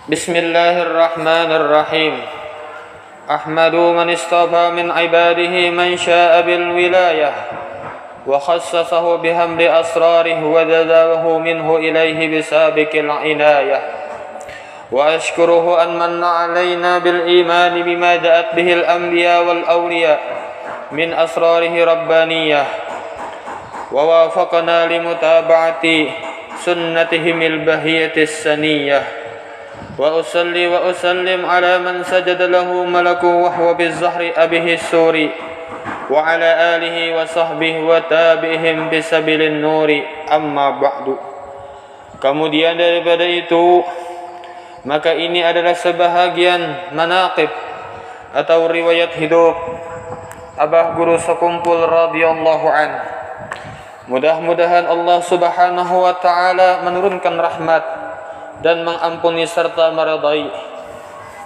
بسم الله الرحمن الرحيم. أحمد من اصطفى من عباده من شاء بالولاية وخصصه بحمد أسراره وجذبه منه إليه بسابق العناية، وأشكره أن من علينا بالإيمان بما جاءت به الأنبياء والأولياء من أسراره ربانية، ووافقنا لمتابعة سنتهم البهية السنية. وأصلي وأسلم على من سجد له ملك وهو بالزهر أبيه السوري، وعلى آله وصحبه وتابعهم بسبيل النور. Amma ba'du. Kemudian daripada itu, maka ini adalah sebahagian manaqib atau riwayat hidup Abah Guru Sekumpul radhiyallahu an. Mudah-mudahan Allah Subhanahu wa taala menurunkan rahmat dan mengampuni serta meridai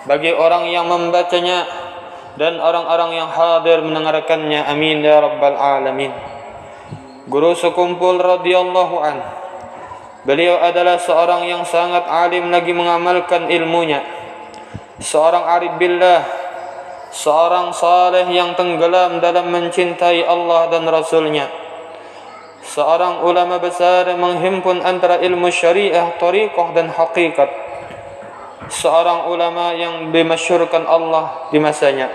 bagi orang yang membacanya dan orang-orang yang hadir mendengarkannya. Amin ya rabbal alamin. Guru Sekumpul radhiyallahu an, beliau adalah seorang yang sangat alim lagi mengamalkan ilmunya, seorang arif billah, seorang saleh yang tenggelam dalam mencintai Allah dan Rasulnya, seorang ulama besar yang menghimpun antara ilmu syariah, tariqah dan hakikat, seorang ulama yang dimasyhurkan Allah di masanya.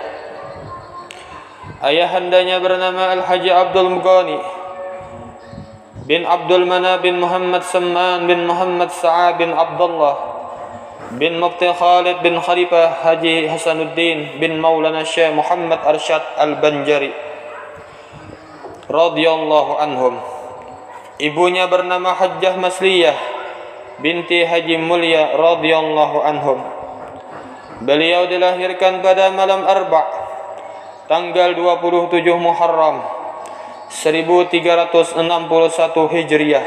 Ayahandanya bernama Al-Haji Abdul Mughani bin Abdul Mana bin Muhammad Samman bin Muhammad Sa'a bin Abdullah bin Mufti Khalid bin Khalifah Haji Hasanuddin bin Maulana Syekh Muhammad Arsyad Al-Banjari radhiyallahu anhum. Ibunya bernama Hajjah Masliyah binti Haji Mulia radhiyallahu anhum. Beliau dilahirkan pada malam Arba' tanggal 27 Muharram 1361 Hijriah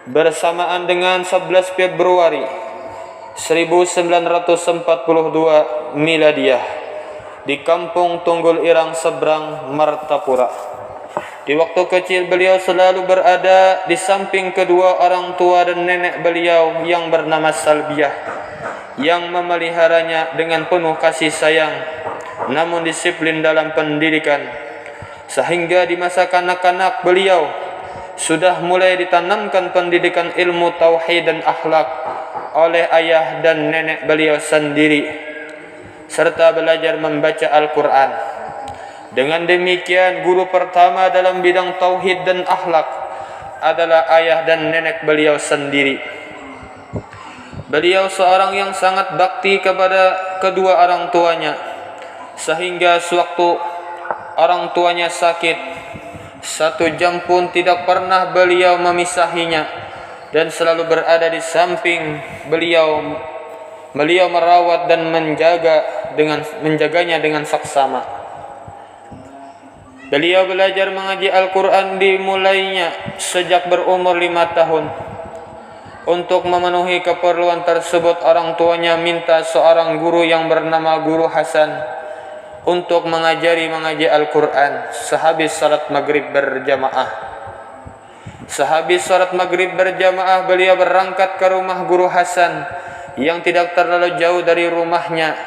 bersamaan dengan 11 Februari 1942 Miladiyah di Kampung Tunggul Irang Seberang, Martapura. Di waktu kecil beliau selalu berada di samping kedua orang tua dan nenek beliau yang bernama Salbiah, yang memeliharanya dengan penuh kasih sayang namun disiplin dalam pendidikan, sehingga di masa kanak-kanak beliau sudah mulai ditanamkan pendidikan ilmu tauhid dan akhlak oleh ayah dan nenek beliau sendiri, serta belajar membaca Al-Quran. Dengan demikian, guru pertama dalam bidang tauhid dan akhlak adalah ayah dan nenek beliau sendiri. Beliau seorang yang sangat bakti kepada kedua orang tuanya, sehingga sewaktu orang tuanya sakit, 1 jam pun tidak pernah beliau memisahinya dan selalu berada di samping beliau. Beliau merawat dan menjaganya dengan saksama. Beliau belajar mengaji Al-Quran dimulainya sejak berumur 5 tahun. Untuk memenuhi keperluan tersebut, orang tuanya minta seorang guru yang bernama Guru Hasan untuk mengaji Al-Quran sehabis salat maghrib berjamaah. Sehabis salat maghrib berjamaah, beliau berangkat ke rumah Guru Hasan yang tidak terlalu jauh dari rumahnya.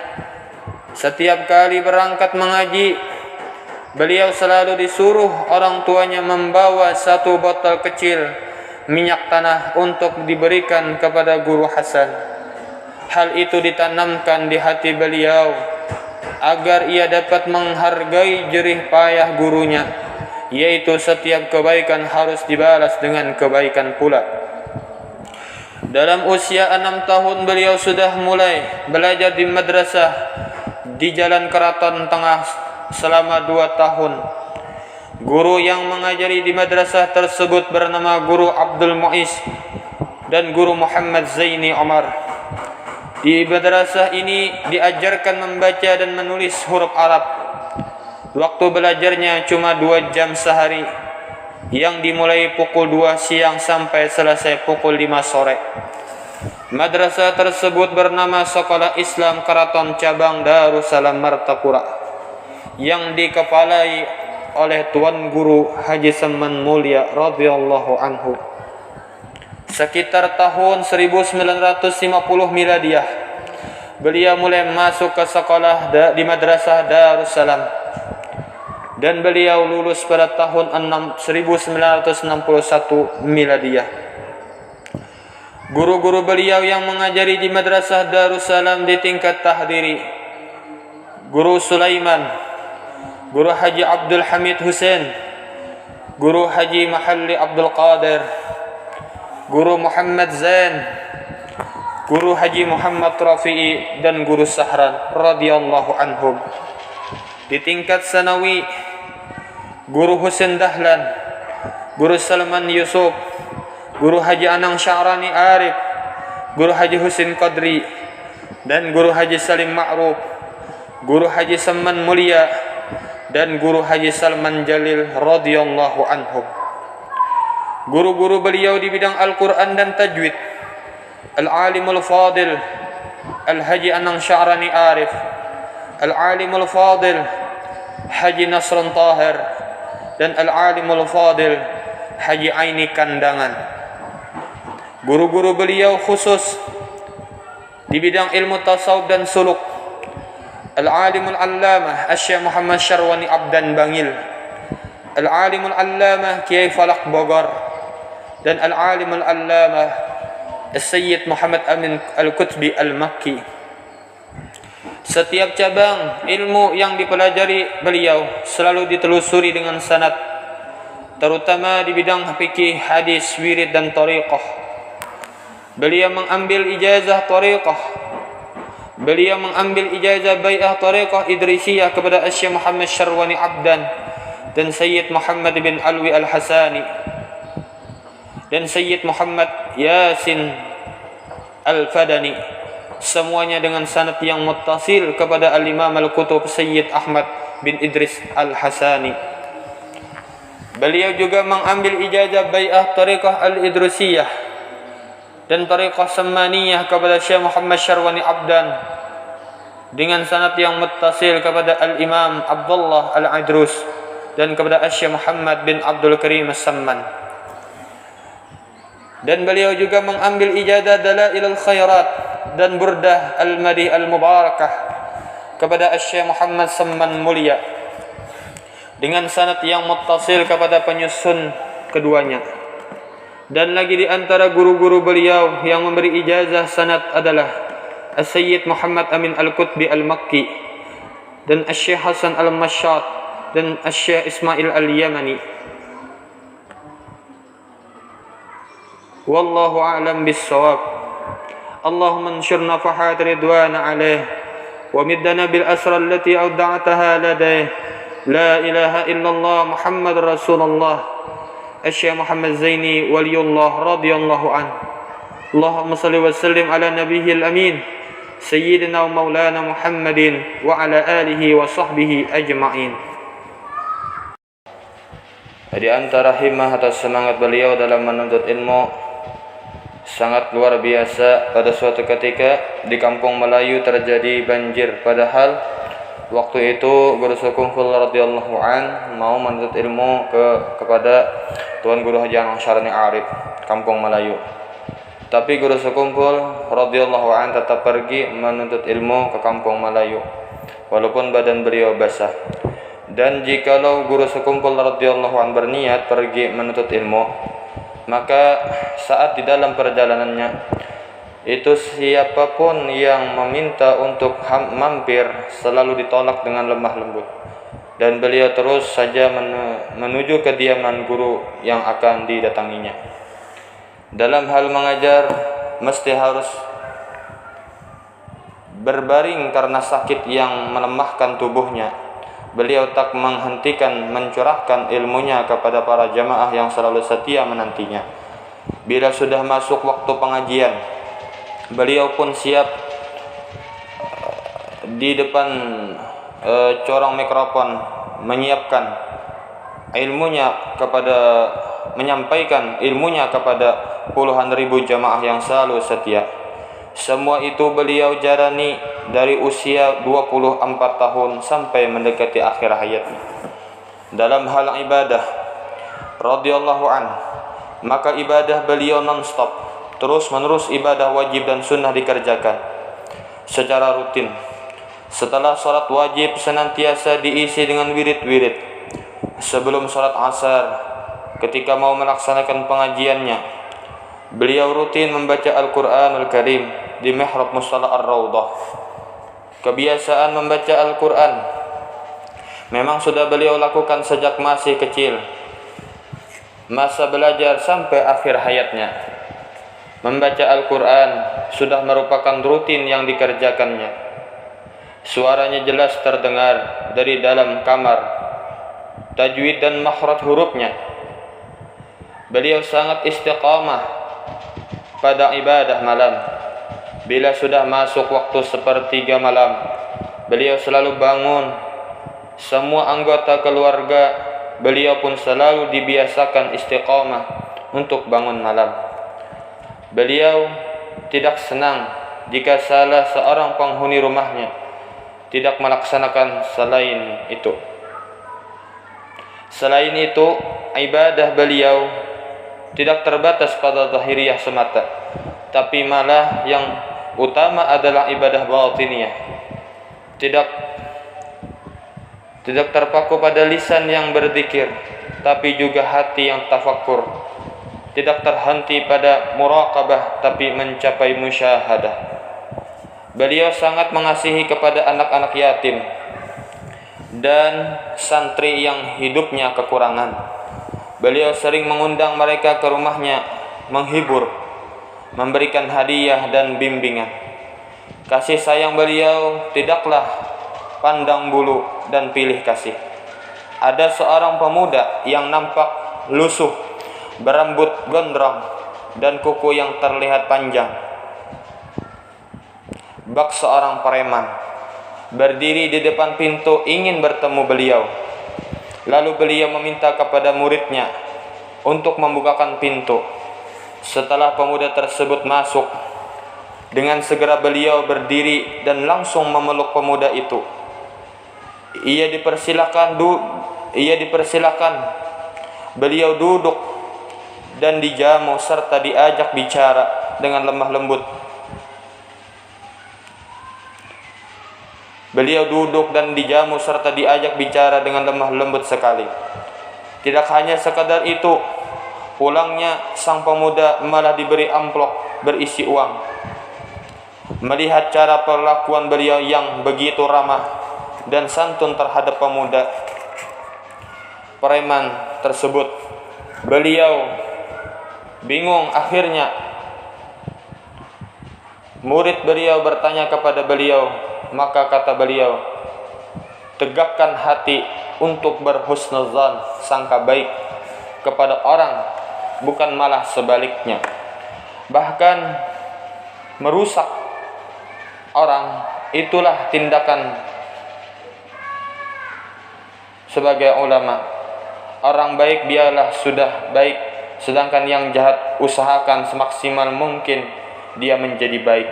Setiap kali berangkat mengaji, beliau selalu disuruh orang tuanya membawa 1 botol kecil minyak tanah untuk diberikan kepada Guru Hasan. Hal itu ditanamkan di hati beliau agar ia dapat menghargai jerih payah gurunya, yaitu setiap kebaikan harus dibalas dengan kebaikan pula. Dalam usia 6 tahun beliau sudah mulai belajar di madrasah di Jalan Keraton Tengah selama 2 tahun. Guru yang mengajari di madrasah tersebut bernama Guru Abdul Muiz dan Guru Muhammad Zaini Omar. Di madrasah ini diajarkan membaca dan menulis huruf Arab. Waktu belajarnya cuma 2 jam sehari, yang dimulai pukul 2 siang sampai selesai pukul 5 sore. Madrasah tersebut bernama Sekolah Islam Keraton Cabang Darussalam Martapura, yang dikepalai oleh Tuan Guru Haji Saman Mulia radhiyallahu anhu. sekitar tahun 1950 miladiah. Beliau mulai masuk ke sekolah di Madrasah Darussalam dan beliau lulus pada tahun 1961 miladiah. Guru-guru beliau yang mengajari di Madrasah Darussalam di tingkat tahdiri: Guru Sulaiman, Guru Haji Abdul Hamid Hussein, Guru Haji Mahalli Abdul Qadir, Guru Muhammad Zain, Guru Haji Muhammad Rafi'i, dan Guru Sahran radhiyallahu anhum. Di tingkat sanawi, Guru Husain Dahlan, Guru Salman Yusuf, Guru Haji Anang Sya'rani Arif, Guru Haji Husin Qadri, dan Guru Haji Salim Ma'ruf, Guru Haji Saman Mulia, dan Guru Haji Salman Jalil radhiyallahu anhum. Guru-guru beliau di bidang Al-Quran dan Tajwid: Al-Alimul Fadil Al-Haji Anang Sya'rani Arif, Al-Alimul Fadil Haji Nasrun Tahir, dan Al-Alimul Fadil Haji Aini Kandangan. Guru-guru beliau khusus di bidang ilmu tasawuf dan suluk: Al-Alimul Allamah Asy-Syaikh Muhammad Syarwani Abdan Bangil, Al-Alimul Allamah Kiai Falak Bogor, dan Al-Alimul Allamah As-Sayyid Muhammad Amin Al-Qutbi Al-Makki. Setiap cabang ilmu yang dipelajari beliau selalu ditelusuri dengan sanad, terutama di bidang fikih, hadis, wirid, dan thariqah. Beliau mengambil ijazah thariqah. Beliau mengambil ijazah bai'ah thariqah Idrisiyah kepada Asy-Syaikh Muhammad Syarwani Abdan dan Sayyid Muhammad bin Alwi Al-Hasani dan Sayyid Muhammad Yasin Al-Fadani, semuanya dengan sanad yang muttasil kepada Al-Imam Al-Qutub Sayyid Ahmad bin Idris Al-Hasani. Beliau juga mengambil ijazah bai'ah thariqah Al-Idrisiyah dan tariqah Samaniyah kepada Syekh Muhammad Syarwani Abdan dengan sanad yang muttasil kepada Al-Imam Abdullah Al-Idrus dan kepada Syekh Muhammad bin Abdul Karim As-Samman. Dan beliau juga mengambil ijazah Dalailul Khairat dan Burdah Al-Madih Al-Mubarakah kepada Syekh Muhammad Samman Mulia dengan sanad yang muttasil kepada penyusun keduanya. Dan lagi di antara guru-guru beliau yang memberi ijazah sanad adalah As-Sayyid Muhammad Amin Al-Qutbi Al-Makki dan Asy-Syaikh Hasan Al-Masyad dan Asy-Syaikh Ismail Al-Yamani. Wallahu a'lam bis-shawab. Allahumma anshur nafahat ridwana alaih wa middana bil asra allati awda'taha ladayh. La ilaha illallah Muhammad Rasulullah Asy-Syaikh Muhammad Zaini Waliullah radhiyallahu an. Allahumma salli wa sallim ala nabiyil amin Sayyidina wa maulana Muhammadin wa ala alihi wa sahbihi ajma'in. Di antara himmah atau semangat beliau dalam menuntut ilmu sangat luar biasa. Pada suatu ketika di kampung Melayu terjadi banjir, padahal waktu itu Guru Sukumpul radhiyallahu an mau menuntut ilmu kepada Tuan Guru Haji Anang Syarwani Arif kampung Melayu. Tapi Guru Sukumpul radhiyallahu an tetap pergi menuntut ilmu ke kampung Melayu walaupun badan beliau basah. Dan jikalau Guru Sukumpul radhiyallahu an berniat pergi menuntut ilmu, maka saat di dalam perjalanannya itu siapapun yang meminta untuk mampir selalu ditolak dengan lemah lembut, dan beliau terus saja menuju kediaman guru yang akan didatanginya. Dalam hal mengajar mesti harus berbaring karena sakit yang melemahkan tubuhnya. Beliau tak menghentikan mencurahkan ilmunya kepada para jamaah yang selalu setia menantinya. Bila sudah masuk waktu pengajian, beliau pun siap di depan corong mikrofon menyiapkan ilmunya menyampaikan ilmunya kepada puluhan ribu jamaah yang selalu setia. Semua itu beliau jalani dari usia 24 tahun sampai mendekati akhir hayatnya. Dalam hal ibadah radhiyallahu an, maka ibadah beliau non-stop. terus-menerus ibadah wajib dan sunnah dikerjakan secara rutin. Setelah sholat wajib senantiasa diisi dengan wirid-wirid. Sebelum sholat asar, ketika mau melaksanakan pengajiannya, beliau rutin membaca Al-Quranul Karim di mihrab musalla Ar-Rawdah. Kebiasaan membaca Al-Quran memang sudah beliau lakukan sejak masih kecil, masa belajar sampai akhir hayatnya. Membaca Al-Quran sudah merupakan rutin yang dikerjakannya. Suaranya jelas terdengar dari dalam kamar. Tajwid dan makhraj hurufnya. Beliau sangat istiqamah pada ibadah malam. Bila sudah masuk waktu sepertiga malam, beliau selalu bangun. Semua anggota keluarga beliau pun selalu dibiasakan istiqamah untuk bangun malam. Beliau tidak senang jika salah seorang penghuni rumahnya tidak melaksanakan selain itu. Selain itu, ibadah beliau tidak terbatas pada zahiriyah semata, tapi malah yang utama adalah ibadah batiniyah. Tidak terpaku pada lisan yang berzikir, tapi juga hati yang tafakkur. Tidak terhenti pada muraqabah, tapi mencapai musyahadah. Beliau sangat mengasihi kepada anak-anak yatim dan santri yang hidupnya kekurangan. Beliau sering mengundang mereka ke rumahnya, menghibur, memberikan hadiah dan bimbingan. Kasih sayang beliau tidaklah pandang bulu dan pilih kasih. Ada seorang pemuda yang nampak lusuh, berambut gondrong dan kuku yang terlihat panjang. Bak seorang preman berdiri di depan pintu ingin bertemu beliau. Lalu beliau meminta kepada muridnya untuk membukakan pintu. Setelah pemuda tersebut masuk, dengan segera beliau berdiri dan langsung memeluk pemuda itu. Ia dipersilakan. Beliau duduk dan dijamu serta diajak bicara dengan lemah lembut. Beliau duduk dan dijamu serta diajak bicara dengan lemah lembut sekali. Tidak hanya sekadar itu, pulangnya sang pemuda malah diberi amplop berisi uang. Melihat cara perlakuan beliau yang begitu ramah dan santun terhadap pemuda preman tersebut, beliau bingung. Akhirnya murid beliau bertanya kepada beliau, maka kata beliau, tegakkan hati untuk berhusnuzan, sangka baik kepada orang, bukan malah sebaliknya. Bahkan merusak orang, itulah tindakan sebagai ulama. Orang baik biarlah sudah baik, sedangkan yang jahat usahakan semaksimal mungkin dia menjadi baik.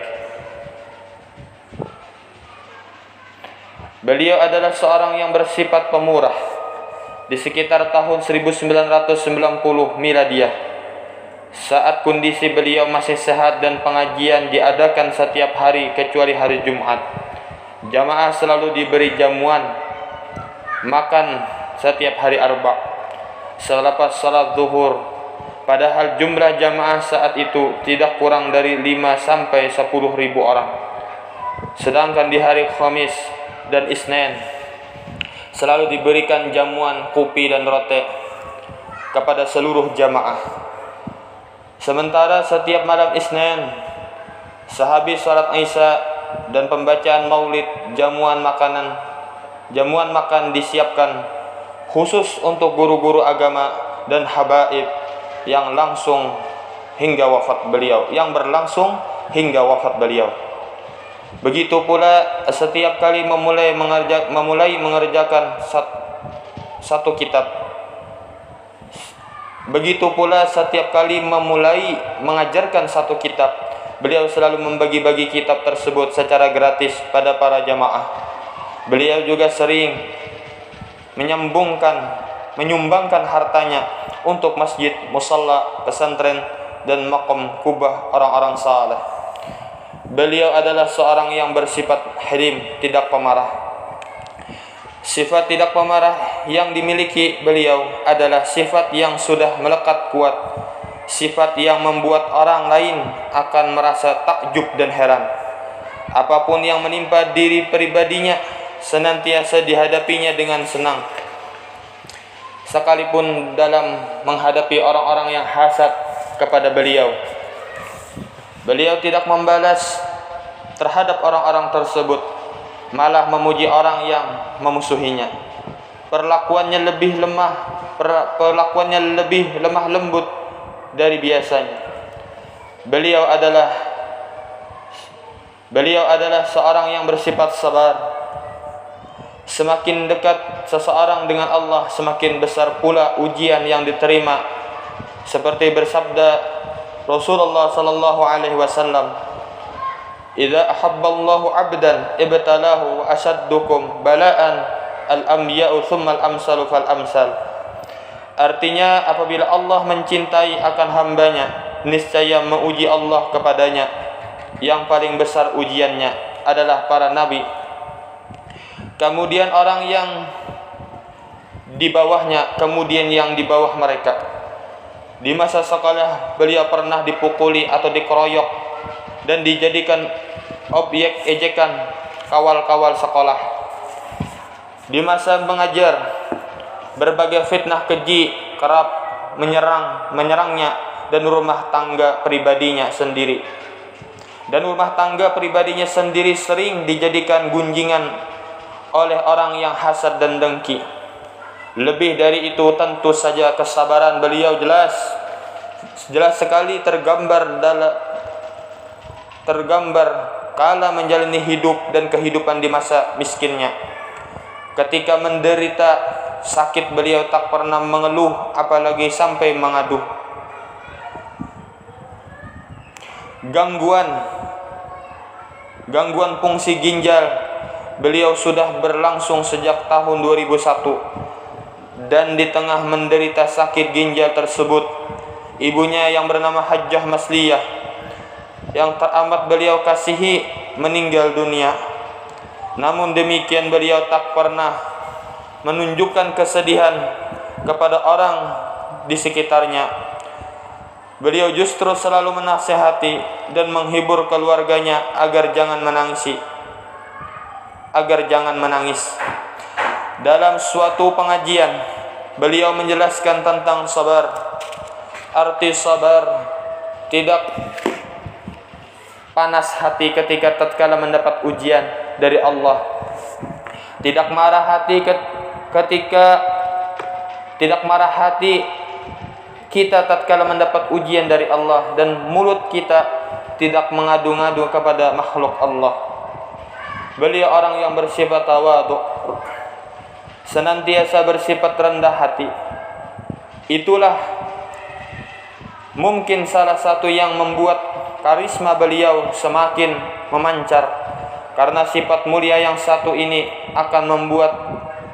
Beliau adalah seorang yang bersifat pemurah. Di sekitar tahun 1990 Miladiah, saat kondisi beliau masih sehat dan pengajian diadakan setiap hari kecuali hari Jumat, jamaah selalu diberi jamuan makan setiap hari Arba selepas salat zuhur. Padahal jumlah jamaah saat itu tidak kurang dari 5 sampai 10 ribu orang. Sedangkan di hari Khamis dan Isnin selalu diberikan jamuan kopi dan roti kepada seluruh jamaah. Sementara setiap malam Isnin, sehabis salat Isya dan pembacaan Maulid, jamuan makan disiapkan khusus untuk guru-guru agama dan habaib yang berlangsung hingga wafat beliau. Begitu pula setiap kali memulai mengerjakan satu kitab. Begitu pula setiap kali memulai mengajarkan satu kitab, beliau selalu membagi-bagi kitab tersebut secara gratis pada para jamaah. Beliau juga sering menyumbangkan hartanya untuk masjid, musalla, pesantren dan maqam kubah orang-orang saleh. Beliau adalah seorang yang bersifat halim, tidak pemarah. Sifat tidak pemarah yang dimiliki beliau adalah sifat yang sudah melekat kuat, sifat yang membuat orang lain akan merasa takjub dan heran. Apapun yang menimpa diri pribadinya senantiasa dihadapinya dengan senang, sekalipun dalam menghadapi orang-orang yang hasad kepada beliau. Beliau tidak membalas terhadap orang-orang tersebut, malah memuji orang yang memusuhinya. Perlakuannya lebih lemah lembut dari biasanya. Beliau adalah seorang yang bersifat sabar. Semakin dekat seseorang dengan Allah, semakin besar pula ujian yang diterima. Seperti bersabda Rasulullah sallallahu alaihi wasallam, "Idza ahabballahu 'abdan ibtalahu wa ashaddukum bala'an al-anbiya'u tsumma al-amsalu fal amsal." Artinya, apabila Allah mencintai akan hambanya, niscaya menguji Allah kepadanya. Yang paling besar ujiannya adalah para nabi, kemudian orang yang di bawahnya, kemudian yang di bawah mereka. Di masa sekolah beliau pernah dipukuli atau dikeroyok dan dijadikan objek ejekan kawal-kawal sekolah. Di masa mengajar, berbagai fitnah keji kerap menyerangnya dan rumah tangga pribadinya sendiri. Dan rumah tangga pribadinya sendiri sering dijadikan gunjingan oleh orang yang hasad dan dengki. Lebih dari itu, tentu saja kesabaran beliau jelas sekali tergambar kala menjalani hidup dan kehidupan di masa miskinnya. Ketika menderita sakit, beliau tak pernah mengeluh, apalagi sampai mengadu. Gangguan fungsi ginjal beliau sudah berlangsung sejak tahun 2001. Dan di tengah menderita sakit ginjal tersebut, ibunya yang bernama Hajjah Masliyah, yang teramat beliau kasihi, meninggal dunia. Namun demikian beliau tak pernah menunjukkan kesedihan kepada orang di sekitarnya. Beliau justru selalu menasihati dan menghibur keluarganya agar jangan menangis. Dalam suatu pengajian, beliau menjelaskan tentang sabar. Arti sabar, tidak panas hati ketika tatkala mendapat ujian dari Allah. Tidak marah hati kita tatkala mendapat ujian dari Allah, dan mulut kita tidak mengadu-ngadu kepada makhluk Allah. Beliau orang yang bersifat tawadhu, senantiasa bersifat rendah hati. Itulah mungkin salah satu yang membuat karisma beliau semakin memancar, karena sifat mulia yang satu ini akan membuat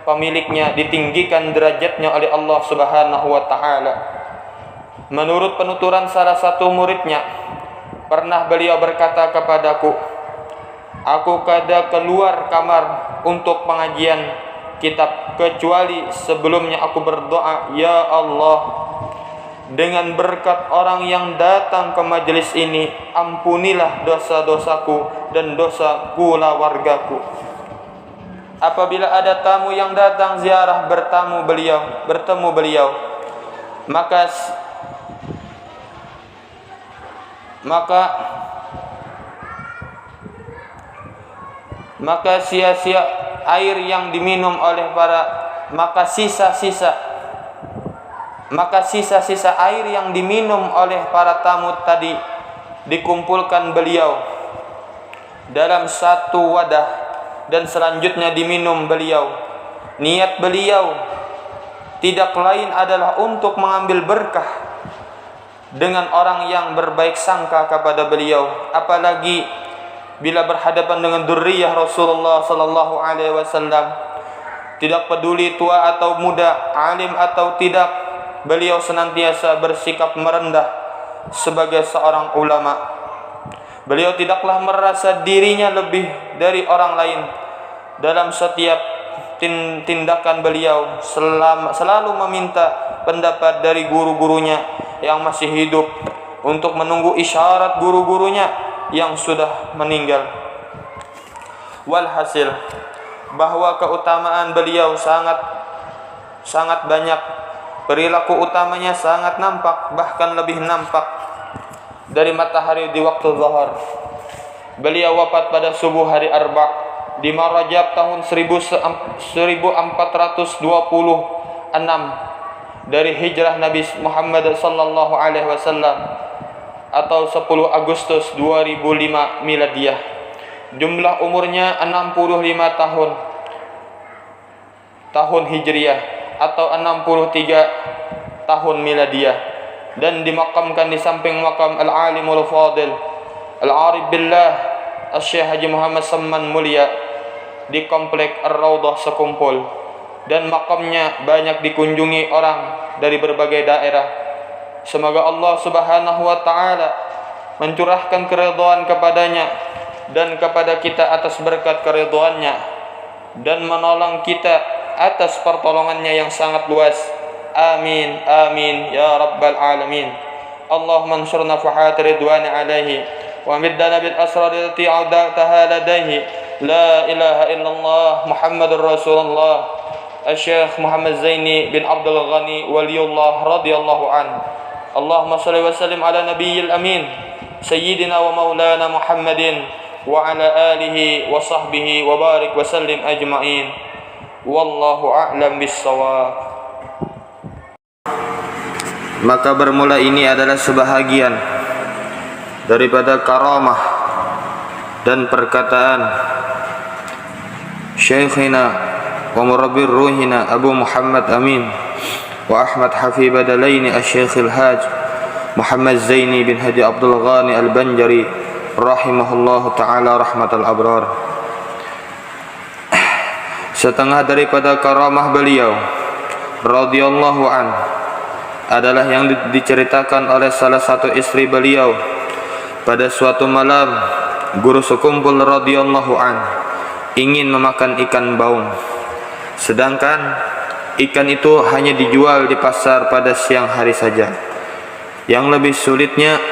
pemiliknya ditinggikan derajatnya oleh Allah Subhanahu wa taala. Menurut penuturan salah satu muridnya, pernah beliau berkata kepadaku, "Aku kada keluar kamar untuk pengajian kitab kecuali sebelumnya aku berdoa, ya Allah, dengan berkat orang yang datang ke majelis ini, ampunilah dosa-dosaku dan dosa keluargaku." Apabila ada tamu yang datang ziarah bertemu beliau, maka sia-sia air yang diminum oleh maka sisa-sisa air yang diminum oleh para tamu tadi dikumpulkan beliau dalam satu wadah dan selanjutnya diminum beliau. Niat beliau tidak lain adalah untuk mengambil berkah dengan orang yang berbaik sangka kepada beliau, apalagi bila berhadapan dengan dzurriyyah Rasulullah sallallahu alaihi wasallam. Tidak peduli tua atau muda, alim atau tidak, beliau senantiasa bersikap merendah sebagai seorang ulama. Beliau tidaklah merasa dirinya lebih dari orang lain. Dalam setiap tindakan beliau selalu meminta pendapat dari guru-gurunya yang masih hidup untuk menunggu isyarat guru-gurunya yang sudah meninggal. Walhasil, bahwa keutamaan beliau sangat banyak. Perilaku utamanya sangat nampak, bahkan lebih nampak dari matahari di waktu zuhur. Beliau wafat pada subuh hari Arba' di Rajab tahun 1426 dari hijrah Nabi Muhammad sallallahu alaihi wasallam atau 10 Agustus 2005 miladiyah. Jumlah umurnya 65 tahun hijriah atau 63 tahun miladiyah, dan dimakamkan di samping makam Al-Alimul Fadil Al-Arif Billah Syekh Haji Muhammad Samman Mulia di komplek Ar-Raudhah Sekumpul, dan makamnya banyak dikunjungi orang dari berbagai daerah. Semoga Allah Subhanahu wa taala mencurahkan keridhaan kepadanya dan kepada kita atas berkat keridhaannya, dan menolong kita atas pertolongannya yang sangat luas. Amin amin ya rabbal alamin. Allahumma ansurna fuhat ridwani alaihi wa middana bil asrar allati a'da'taha ladaihi. La ilaha illallah Muhammadur Rasulullah Syekh Muhammad Zaini bin Abdul Ghani Waliullah radhiyallahu an. Allahumma salli wa sallim ala nabiyyil amin sayyidina wa maulana Muhammadin wa ala alihi wa sahbihi wa barik wa sallim ajma'in. Wallahu a'lam bissawab. Maka bermula ini adalah sebahagian daripada karamah dan perkataan Syekhina wa murabbir ruhina Abu Muhammad Amin wa Ahmad Hafib Badalaini Asy-Syekhil Haj Muhammad Zaini bin Haji Abdul Ghani Al-Banjari rahimahullahu taala rahmatal abrar. Setengah daripada karamah beliau radhiyallahu an adalah yang diceritakan oleh salah satu istri beliau. Pada suatu malam, guru sekumpul radhiyallahu an ingin memakan ikan baung, sedangkan ikan itu hanya dijual di pasar pada siang hari saja. Yang lebih sulitnya,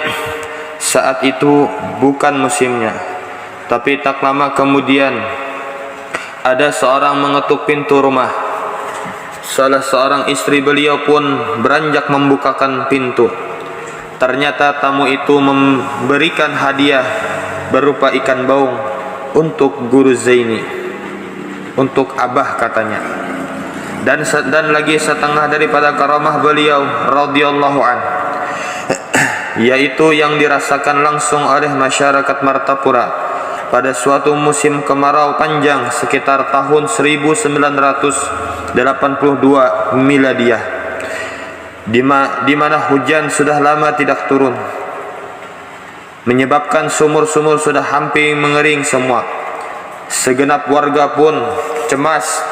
saat itu bukan musimnya. Tapi tak lama kemudian ada seorang mengetuk pintu rumah. Salah seorang istri beliau pun beranjak membukakan pintu. Ternyata tamu itu memberikan hadiah berupa ikan baung untuk guru Zaini, untuk abah katanya. Dan lagi setengah daripada karamah beliau radhiyallahu an, yaitu yang dirasakan langsung oleh masyarakat Martapura pada suatu musim kemarau panjang sekitar tahun 1982 miladiyah, di mana hujan sudah lama tidak turun, menyebabkan sumur-sumur sudah hampir mengering semua. Segenap warga pun cemas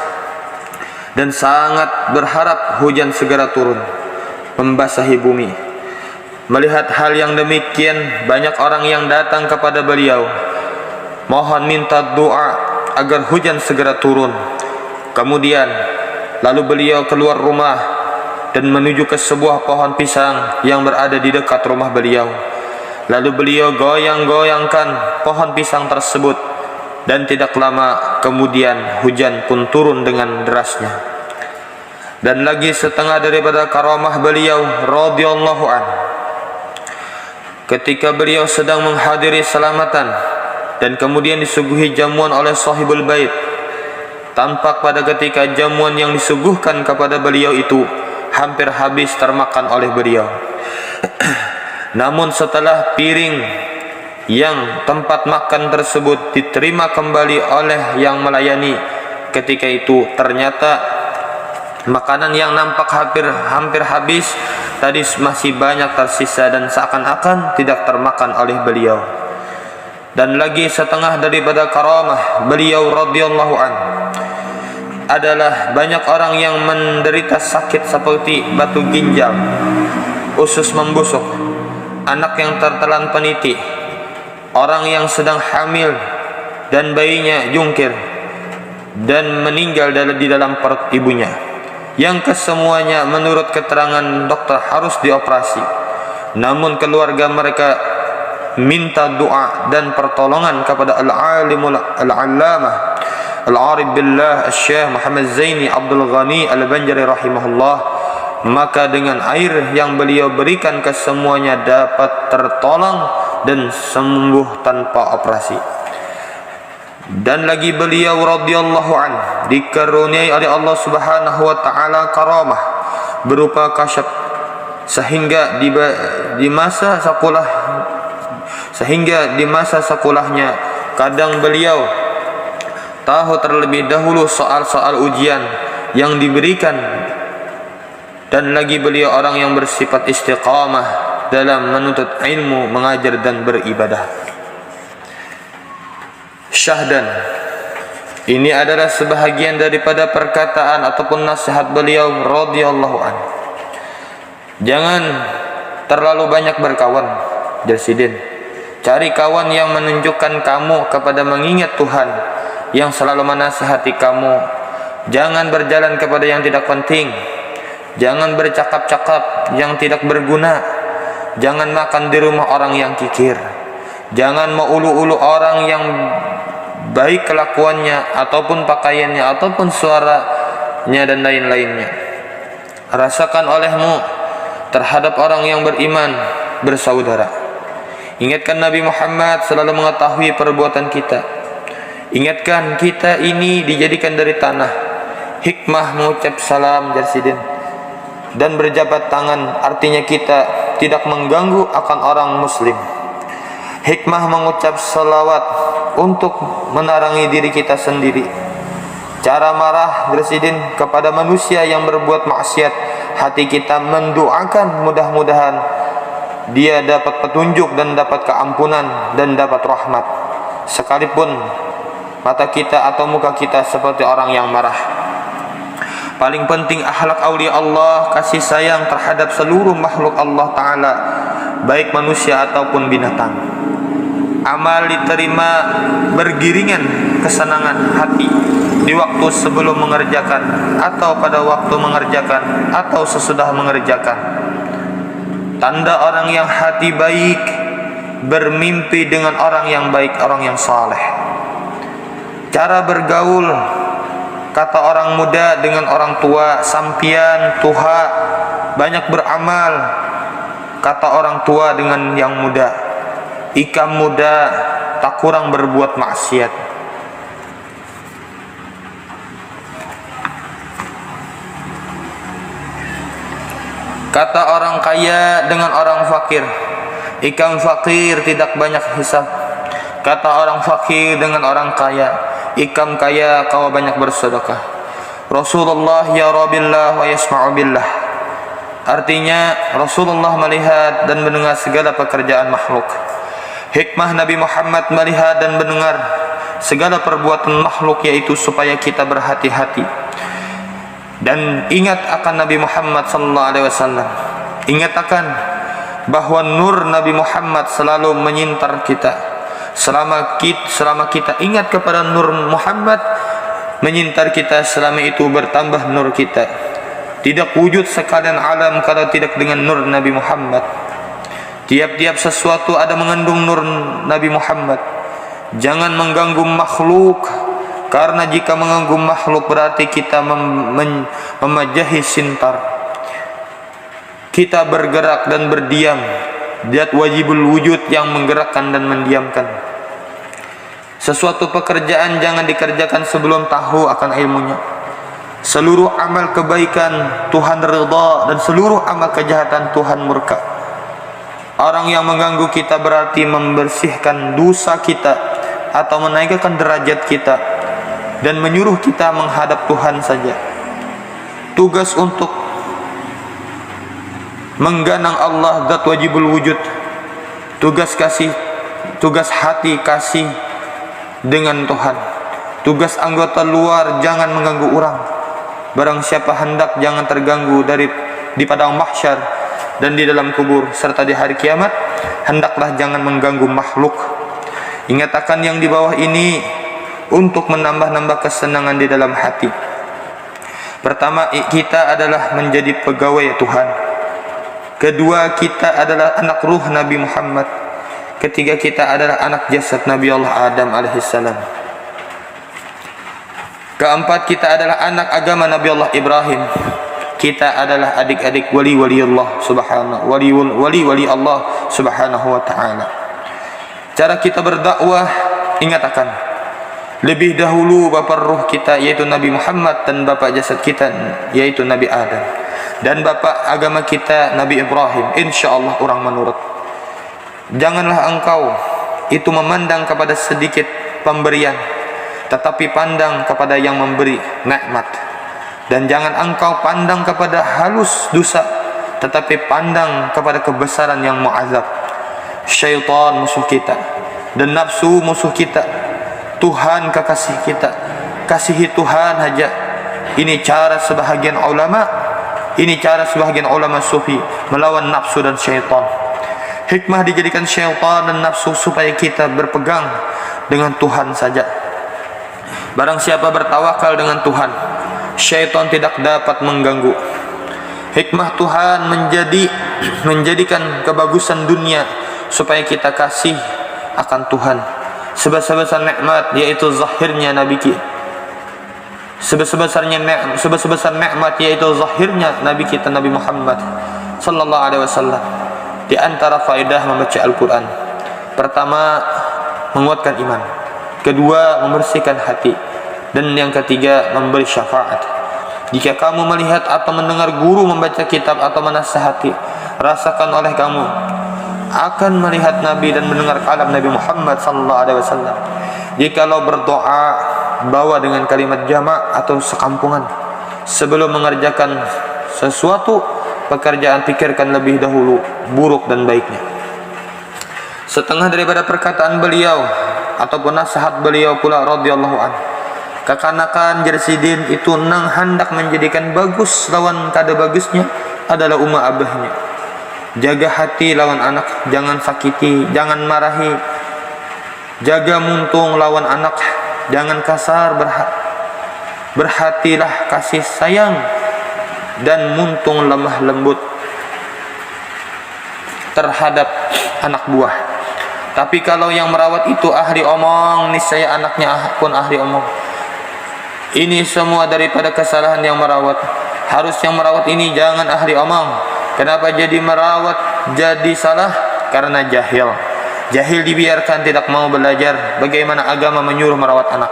dan sangat berharap hujan segera turun membasahi bumi. Melihat hal yang demikian, banyak orang yang datang kepada beliau mohon minta doa agar hujan segera turun. Kemudian lalu beliau keluar rumah dan menuju ke sebuah pohon pisang yang berada di dekat rumah beliau. Lalu beliau goyang-goyangkan pohon pisang tersebut, dan tidak lama kemudian hujan pun turun dengan derasnya. Dan lagi setengah daripada karamah beliau radhiyallahu an, ketika beliau sedang menghadiri selamatan dan kemudian disuguhi jamuan oleh sahibul bait, tampak pada ketika jamuan yang disuguhkan kepada beliau itu hampir habis termakan oleh beliau. Namun setelah piring yang tempat makan tersebut diterima kembali oleh yang melayani ketika itu, ternyata makanan yang nampak hampir habis tadi masih banyak tersisa dan seakan-akan tidak termakan oleh beliau. Dan lagi setengah daripada karamah beliau radhiyallahu an adalah banyak orang yang menderita sakit seperti batu ginjal, usus membusuk, anak yang tertelan peniti, orang yang sedang hamil dan bayinya jungkir dan meninggal di dalam perut ibunya, yang kesemuanya menurut keterangan dokter harus dioperasi, namun keluarga mereka minta doa dan pertolongan kepada al-alimul al-allamah al-arif billah Syekh Muhammad Zaini Abdul Ghani Al-Banjari rahimahullah, maka dengan air yang beliau berikan kesemuanya dapat tertolong dan sembuh tanpa operasi. Dan lagi beliau radhiyallahu an dikaruniai oleh Allah Subhanahu wa taala karamah berupa kasyaf sehingga di masa sekolahnya kadang beliau tahu terlebih dahulu soal-soal ujian yang diberikan. Dan lagi beliau orang yang bersifat istiqamah dalam menuntut ilmu, mengajar dan beribadah. Syahdan, ini adalah sebahagian daripada perkataan ataupun nasihat beliau radhiyallahu an. Jangan terlalu banyak berkawan, Jarsidin. Cari kawan yang menunjukkan kamu kepada mengingat Tuhan, yang selalu menasihati kamu. Jangan berjalan kepada yang tidak penting. Jangan bercakap-cakap yang tidak berguna. Jangan makan di rumah orang yang kikir. Jangan mengulu-ulu orang yang baik kelakuannya ataupun pakaiannya ataupun suaranya dan lain-lainnya. Rasakan olehmu terhadap orang yang beriman bersaudara. Ingatkan Nabi Muhammad selalu mengetahui perbuatan kita. Ingatkan kita ini dijadikan dari tanah. Hikmah mengucap salam, Jarsidin, dan berjabat tangan artinya kita tidak mengganggu akan orang muslim. Hikmah mengucap salawat untuk menarangi diri kita sendiri. Cara marah, Jarsidin, kepada manusia yang berbuat maksiat, hati kita mendoakan mudah-mudahan dia dapat petunjuk dan dapat keampunan dan dapat rahmat, sekalipun mata kita atau muka kita seperti orang yang marah. Paling penting akhlak aulia Allah, kasih sayang terhadap seluruh makhluk Allah Ta'ala, baik manusia ataupun binatang. Amal diterima bergiringan kesenangan hati di waktu sebelum mengerjakan atau pada waktu mengerjakan atau sesudah mengerjakan. Tanda orang yang hati baik bermimpi dengan orang yang baik, orang yang saleh. Cara bergaul, kata orang muda dengan orang tua, sampian tuha banyak beramal, kata orang tua dengan yang muda. Ikam muda tak kurang berbuat maksiat. Kata orang kaya dengan orang fakir, ikam fakir tidak banyak hisab. Kata orang fakir dengan orang kaya, ikam kaya kau banyak bersedekah. Rasulullah yara billah wa yasma'u billah. Artinya Rasulullah melihat dan mendengar segala pekerjaan makhluk. Hikmah Nabi Muhammad melihat dan mendengar segala perbuatan makhluk, yaitu supaya kita berhati-hati dan ingat akan Nabi Muhammad sallallahu alaihi wasallam. Ingat akan bahwa nur Nabi Muhammad selalu menyintar kita. Selama kita ingat kepada nur Muhammad menyintar kita, selama itu bertambah nur kita. Tidak wujud sekalian alam kalau tidak dengan nur Nabi Muhammad. Tiap-tiap sesuatu ada mengandung nur Nabi Muhammad. Jangan mengganggu makhluk, karena jika mengganggu makhluk berarti kita memajahi sintar. Kita bergerak dan berdiam. Zat wajibul wujud yang menggerakkan dan mendiamkan. Sesuatu pekerjaan jangan dikerjakan sebelum tahu akan ilmunya. Seluruh amal kebaikan Tuhan ridha dan seluruh amal kejahatan Tuhan murka. Orang yang mengganggu kita berarti membersihkan dosa kita atau menaikkan derajat kita dan menyuruh kita menghadap Tuhan saja. Tugas untuk mengganang Allah zat wajibul wujud. Tugas hati kasih dengan Tuhan. Tugas anggota luar jangan mengganggu orang. Barang siapa hendak jangan terganggu di padang mahsyar dan di dalam kubur serta di hari kiamat. hendaklah jangan mengganggu makhluk. Ingat akan yang di bawah ini untuk menambah-nambah kesenangan di dalam hati. Pertama, kita adalah menjadi pegawai Tuhan. Kedua, kita adalah anak ruh Nabi Muhammad. Ketiga, kita adalah anak jasad Nabi Allah Adam alaihissalam. Keempat, kita adalah anak agama Nabi Allah Ibrahim. Kita adalah adik-adik wali-wali Allah subhanahu wali Allah subhanahu wa ta'ala. Cara kita berdakwah, ingat akan lebih dahulu bapa ruh kita yaitu Nabi Muhammad, dan bapa jasad kita yaitu Nabi Adam, dan bapa agama kita Nabi Ibrahim. InsyaAllah orang menurut. Janganlah engkau itu memandang kepada sedikit pemberian, tetapi pandang kepada yang memberi nikmat. Dan jangan engkau pandang kepada halus dosa, tetapi pandang kepada kebesaran yang mu'azab. Syaitan musuh kita, dan nafsu musuh kita. Tuhan kekasih kita. Kasihi Tuhan saja. Ini cara sebahagian ulama, ini cara sebahagian ulama sufi melawan nafsu dan syaitan. Hikmah dijadikan syaitan dan nafsu supaya kita berpegang dengan Tuhan saja. Barang siapa bertawakal dengan Tuhan, syaitan tidak dapat mengganggu. Hikmah Tuhan menjadikan kebagusan dunia supaya kita kasih akan Tuhan. Sebesar-besar nikmat yaitu zahirnya Nabi kita. Sebesar nikmat yaitu zahirnya Nabi kita Nabi Muhammad sallallahu alaihi wasallam. Di antara faedah membaca Al-Quran, pertama, menguatkan iman. Kedua, membersihkan hati. Dan yang ketiga, memberi syafaat. Jika kamu melihat atau mendengar guru membaca kitab atau menasihati, rasakan oleh kamu akan melihat Nabi dan mendengar kalam Nabi Muhammad sallallahu alaihi wasallam. Jikalau berdoa, bawa dengan kalimat jamak atau sekampungan. Sebelum mengerjakan sesuatu pekerjaan, pikirkan lebih dahulu buruk dan baiknya. Setengah daripada perkataan beliau ataupun nasihat beliau pula radhiyallahu anhu, kekanakan Jersidin itu nang hendak menjadikan bagus lawan kada bagusnya adalah umma abahnya. Jaga hati lawan anak, jangan sakiti, jangan marahi. Jaga muntung lawan anak, jangan kasar. Berhatilah kasih sayang dan muntung lemah lembut terhadap anak buah. Tapi kalau yang merawat itu ahli omong, niscaya anaknya pun ahli omong. Ini semua daripada kesalahan yang merawat. Harus yang merawat ini jangan ahli omong. Kenapa jadi merawat jadi salah? Karena jahil. Jahil dibiarkan tidak mau belajar bagaimana agama menyuruh merawat anak.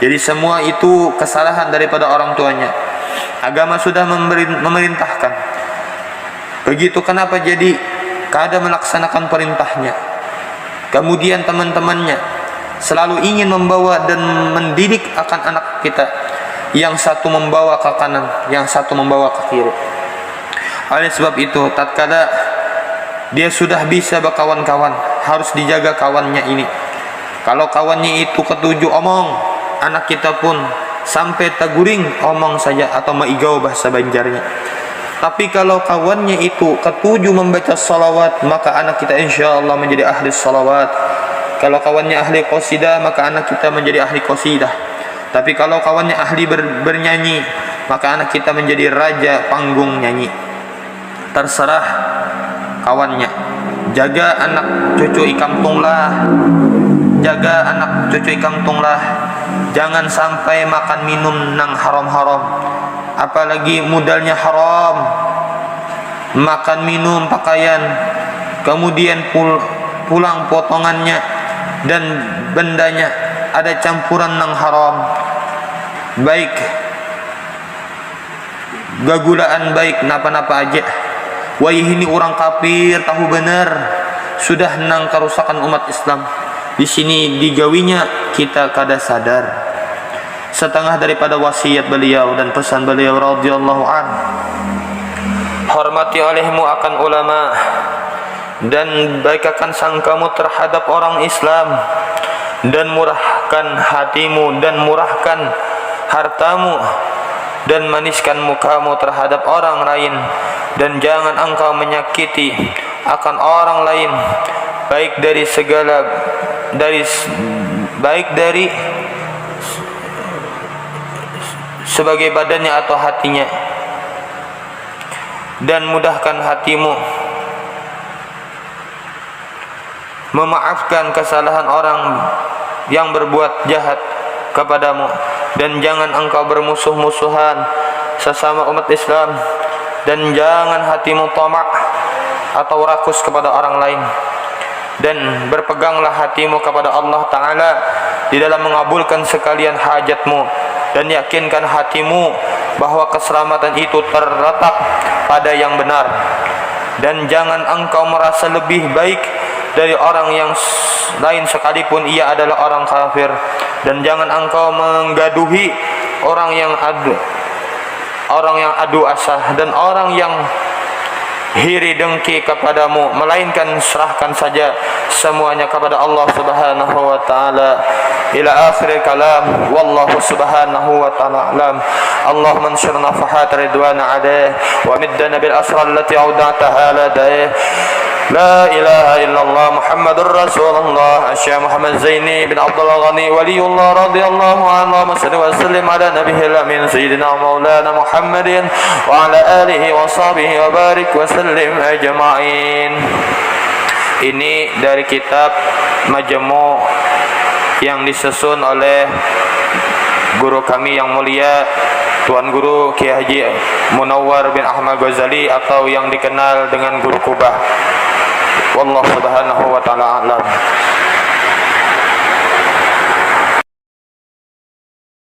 Jadi semua itu kesalahan daripada orang tuanya. Agama sudah memerintahkan. Begitu, kenapa jadi kada melaksanakan perintahnya? Kemudian teman-temannya selalu ingin membawa dan mendidik akan anak kita. Yang satu membawa ke kanan, yang satu membawa ke kiri. Oleh sebab itu, tatkala dia sudah bisa berkawan-kawan, harus dijaga kawannya ini. Kalau kawannya itu ketujuh omong, anak kita pun sampai taguring omong saja atau maigau bahasa Banjarnya. Tapi kalau kawannya itu ketujuh membaca salawat, maka anak kita insyaAllah menjadi ahli salawat. Kalau kawannya ahli qasidah, maka anak kita menjadi ahli qasidah. Tapi kalau kawannya ahli bernyanyi, maka anak kita menjadi raja panggung nyanyi. Terserah kawannya. Jaga anak cucu ikampunglah. Jaga anak cucu ikampunglah. Jangan sampai makan minum nang haram-haram, apalagi modalnya haram. Makan minum pakaian, kemudian pulang potongannya dan bendanya ada campuran nang haram. Baik gagulaan, baik napa-napa aja. Wah, ini orang kafir tahu benar sudah nang kerusakan umat Islam. Di sini digawinya kita kada sadar. Setengah daripada wasiat beliau dan pesan beliau radhiyallahu an, hormati olehmu akan ulama dan baikkan sangkamu terhadap orang Islam, dan murahkan hatimu dan murahkan hartamu dan maniskan mukamu terhadap orang lain, dan jangan engkau menyakiti akan orang lain, baik dari sebagai badannya atau hatinya, dan mudahkan hatimu memaafkan kesalahan orang yang berbuat jahat kepadamu, dan jangan engkau bermusuh-musuhan sesama umat Islam, dan jangan hatimu tamak atau rakus kepada orang lain, dan berpeganglah hatimu kepada Allah Ta'ala di dalam mengabulkan sekalian hajatmu, dan yakinkan hatimu bahwa keselamatan itu terletak pada yang benar, dan jangan engkau merasa lebih baik dari orang yang lain sekalipun ia adalah orang kafir, dan jangan engkau menggaduhi orang yang adu asah dan orang yang hiri dengki kepadamu, melainkan serahkan saja semuanya kepada Allah Subhanahu wa taala. Ila akhir kalam, wallahu subhanahu wa ta'ala alam. Allahumma anshur nafahat ridwana alaih wa middana bil asrar allati awda'taha ladaih. La ilaha illallah Muhammadur Rasulullah Syekh Muhammad Zaini bin Abdul Ghani Waliullah radhiyallahu anhu. Wa sallim ala nabiyil amin sayyidina maulana Muhammadin wa ala alihi wa sahbihi wa barik wa sallim ajma'in. Ini dari kitab Majmu' yang disusun oleh guru kami yang mulia Tuan Guru Kiai Haji Munawwar bin Ahmad Ghazali, atau yang dikenal dengan Guru Kubah. Wallahu subhanahu wa ta'ala alam.